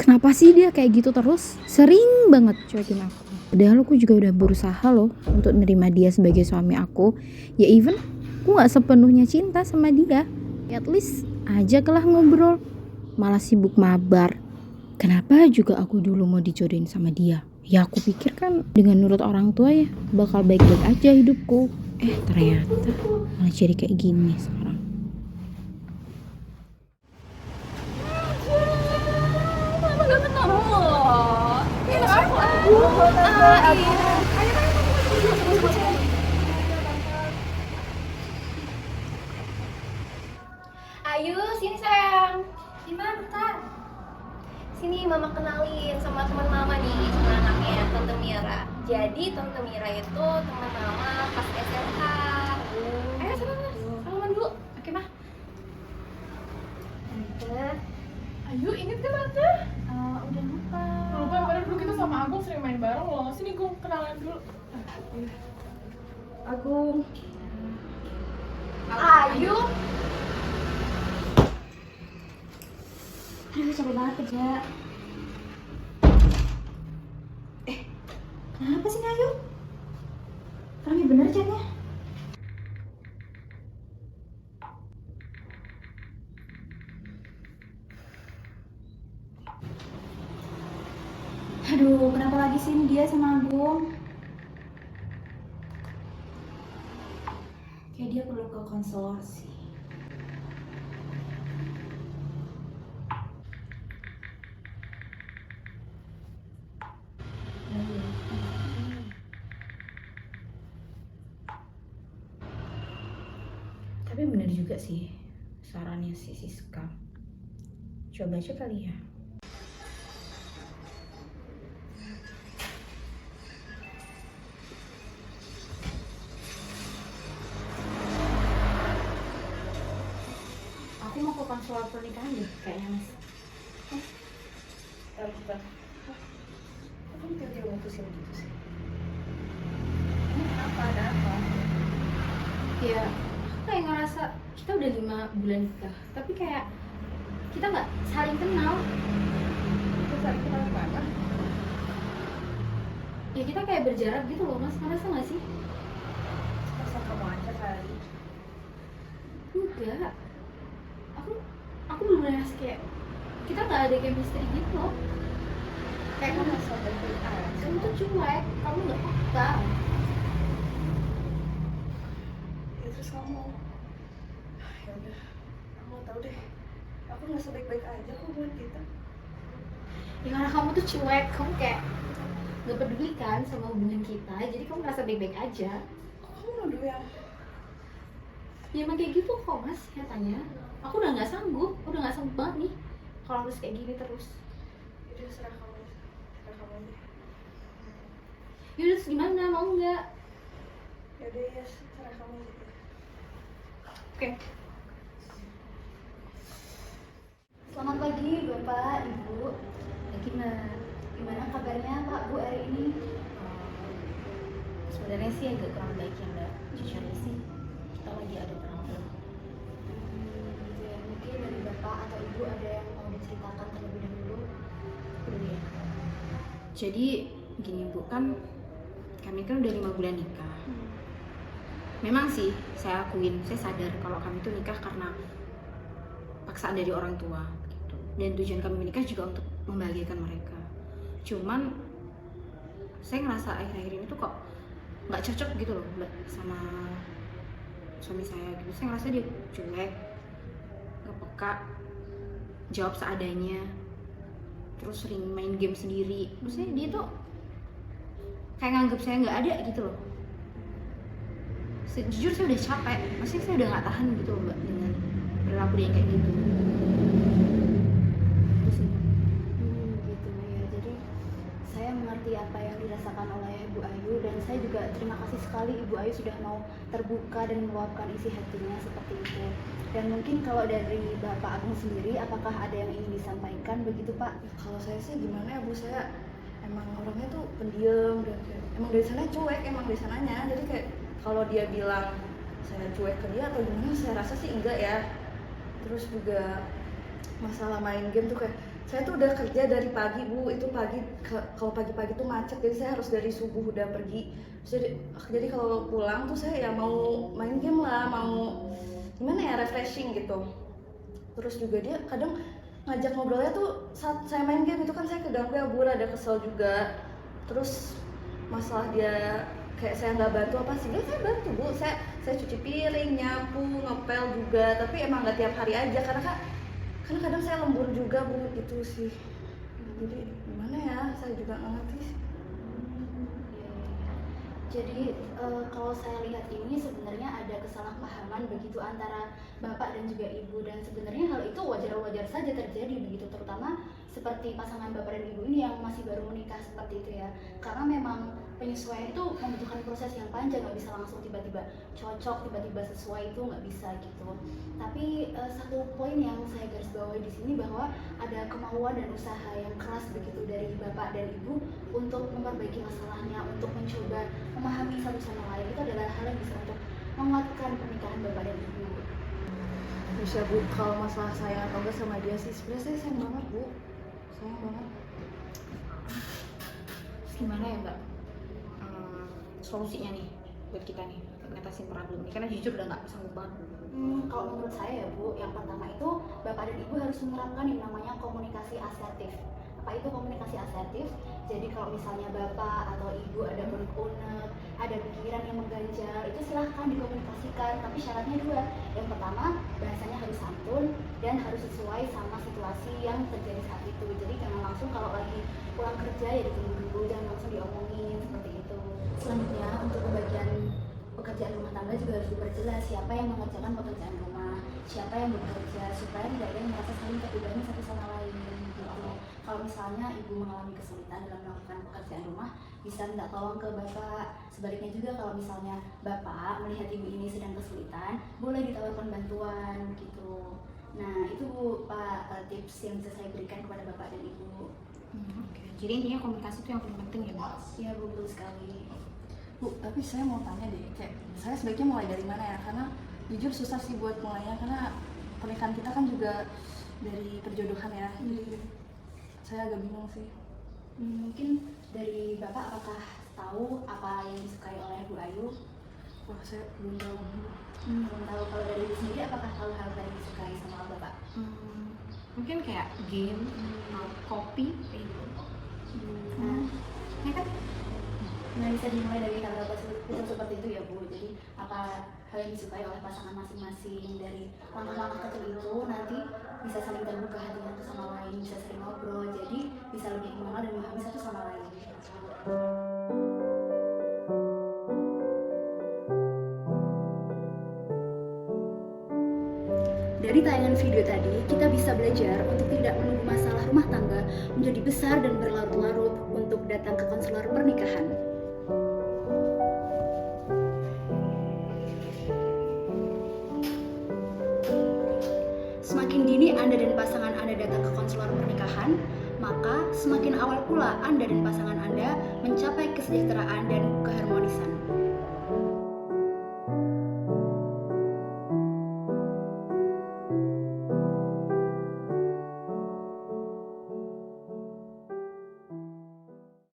Kenapa sih dia kayak gitu terus? Sering banget cuekin aku. Padahal aku juga udah berusaha loh untuk nerima dia sebagai suami aku. Ya even aku gak sepenuhnya cinta sama dia. Ya at least ajaklah ngobrol. Malah sibuk mabar. Kenapa juga aku dulu mau dijodohin sama dia? Ya aku pikir kan dengan nurut orang tua ya bakal baik-baik aja hidupku. Ternyata malah jadi kayak gini sekarang. Lama gak ketemu loh. Iya, aku iya. Ayo, sini sayang. Gimana, bentar? Sini mama kenalin sama teman mama nih, sama anaknya Tante Mira. Jadi Tante Mira itu teman mama pas SMA. Ayo sana, salaman dulu. Oke mah. Tante. Ayo, inget kan Tante? Udah lupa. Lupa yang padahal dulu kita sama Agung sering main bareng loh. Sini gue kenalan dulu. Agung. Ayu. Aduh, capek banget kerja. Kenapa sih Ayu? Rame bener chatnya. Aduh, kenapa lagi sih ini dia sama Agung? Kayak dia perlu ke konselor sih. Tapi bener juga sih sarannya si Siska. Coba aja kali ya. Aku mau ke konselor pernikahan deh kayaknya mas. Bentar. Aku tiba-tiba mutusin gitu sih. Ini kenapa, ada apa? Ya, aku kayak ngerasa kita udah 5 bulan nikah, tapi kayak kita nggak saling kenal. Kita saling kenal mana? Ya kita kayak berjarak gitu loh mas, ngerasa nggak sih? Masa kamu aja kali. Enggak, aku belum ngerasa kayak kita nggak ada chemistry gitu loh. Kayak Kamu masa baik-baik aja. kamu tuh cuek, kamu nggak peka. Ya terus kamu. Ya udah, aku nggak tahu deh. Aku nggak sebaik-baik aja kok buat kita. Ya karena kamu tuh cuek, kamu kayak nggak peduli kan sama hubungan kita, jadi kamu merasa baik-baik aja. Kok kamu nuduh yang Ya emang kayak gitu kok mas, nyatanya. Aku udah nggak sanggup banget nih kalau harus kayak gini terus. itu serah kamu aja. Serah kamu aja. Yaudah terus gimana, mau nggak? Ya udah ya, serah kamu aja. Oke. Selamat pagi Bapak, Ibu. Gimana kabarnya Pak, Bu hari ini? Sebenarnya sih agak kurang baik ya mbak, jujurnya sih kita lagi ada problem. Ya, mungkin dari Bapak atau Ibu ada yang mau diceritakan terlebih dahulu. Dulu ya. Jadi gini bu, kan kami kan udah 5 bulan nikah. Memang sih saya akuin, saya sadar kalau kami tuh nikah karena paksaan dari orang tua gitu. Dan tujuan kami menikah juga untuk membahagiakan mereka. Cuman saya ngerasa akhir-akhir ini tuh kok nggak cocok gitu loh mbak sama suami saya gitu. Saya ngerasa dia cuek, nggak peka, jawab seadanya, terus sering main game sendiri. Maksudnya dia tuh kayak nganggap saya nggak ada gitu loh. Jujur saya udah capek, maksudnya saya udah nggak tahan gitu loh mbak dengan perilaku dia yang kayak gitu. Itu sih. Gitu ya. Jadi saya mengerti apa yang dirasakan oleh Ibu Ayu dan saya juga terima kasih sekali Ibu Ayu sudah mau terbuka dan meluapkan isi hatinya seperti itu. Dan mungkin kalau dari Bapak Agung sendiri, apakah ada yang ingin disampaikan begitu Pak? Ya, kalau saya sih gimana ya Bu, saya emang orangnya tuh pendiam dan kayak, emang dari sana cuek, emang dari sananya. Jadi kayak kalau dia bilang saya cuek ke dia atau gimana, saya rasa sih enggak ya. Terus juga masalah main game tuh kayak saya tuh udah kerja dari pagi Bu, itu pagi kalau pagi-pagi tuh macet, jadi saya harus dari subuh udah pergi. Jadi kalau pulang tuh saya ya mau main game lah, mau gimana ya, refreshing gitu. Terus juga dia kadang ngajak ngobrolnya tuh saat saya main game itu kan saya kadang Bu ada kesel juga. Terus masalah dia kayak saya nggak bantu apa sih, saya bantu Bu, saya cuci piring, nyapu, ngepel juga, tapi emang nggak tiap hari aja karena kadang saya lembur juga Bu, gitu sih. Jadi gimana ya, saya juga nggak ngerti sih. Jadi kalau saya lihat ini sebenarnya ada kesalahpahaman begitu antara bapak dan juga ibu, dan sebenarnya hal itu wajar-wajar saja terjadi begitu, terutama seperti pasangan bapak dan ibu ini yang masih baru menikah seperti itu ya, karena memang penyesuaian itu membutuhkan proses yang panjang, nggak bisa langsung tiba-tiba cocok, tiba-tiba sesuai, itu nggak bisa gitu. Tapi satu poin yang saya garis bawahi di sini bahwa ada kemauan dan usaha yang keras begitu dari bapak dan ibu untuk memperbaiki masalahnya, untuk mencoba memahami satu sama lain. Itu adalah hal yang bisa untuk menguatkan pernikahan bapak dan ibu. Bisa Bu, kalau masalah sayang atau enggak sama dia sih sebenarnya saya sayang banget Bu, sayang banget. Terus gimana ya Mbak solusinya nih buat kita nih ngatasin problem ini, karena jujur udah nggak sanggup banget. Kalau menurut saya ya Bu, yang pertama itu bapak dan ibu harus menerapkan yang namanya komunikasi asertif. Apa itu komunikasi asertif? Jadi kalau misalnya bapak atau ibu ada unek-unek, ada pikiran yang mengganjal, itu silahkan dikomunikasikan, tapi syaratnya dua. Yang pertama, bahasanya harus santun dan harus sesuai sama situasi yang terjadi saat itu. Jadi jangan langsung kalau lagi pulang kerja ya ditunggu dulu, jangan langsung diomongin seperti itu. Selanjutnya untuk pembagian pekerjaan rumah tangga juga harus diperjelas siapa yang mengerjakan pekerjaan rumah, siapa yang bekerja, supaya tidak ada yang merasa saling terbebani satu sama lain gitu. Kalau misalnya ibu mengalami kesulitan dalam melakukan pekerjaan rumah, bisa minta tolong ke bapak. Sebaliknya juga kalau misalnya bapak melihat ibu ini sedang kesulitan, boleh ditawarkan bantuan gitu. Nah itu Bu, Pak, tips yang bisa saya berikan kepada bapak dan ibu. Oke. Jadi intinya komunikasi itu yang paling penting ya Mbak. Iya Bu, betul sekali. Bu, tapi saya mau tanya deh, kayak saya sebaiknya mulai dari mana ya? Karena jujur susah sih buat mulainya, karena pernikahan kita kan juga dari perjodohan ya. Jadi saya agak bingung sih. Mungkin dari bapak apakah tahu apa yang disukai oleh Bu Ayu? Wah, saya belum tahu. Belum tahu. Kalau dari ibu sendiri apakah tahu hal yang disukai sama bapak? Mungkin kayak game, kopi, kayak gitu. Ya kan? Nah, bisa dimulai dari hal-hal kecil seperti itu ya Bu. Jadi apa hal yang disukai oleh pasangan masing-masing, dari langkah-langkah kecil itu nanti bisa saling terbuka hatinya satu sama lain, bisa sering ngobrol, jadi bisa lebih mengenal dan memahami satu sama lain. Dari tayangan video tadi, kita bisa belajar untuk tidak menunggu masalah rumah tangga menjadi besar dan berlarut-larut untuk datang ke konselor pernikahan. Semakin dini Anda dan pasangan Anda datang ke konselor pernikahan, maka semakin awal pula Anda dan pasangan Anda mencapai kesejahteraan dan keharmonisan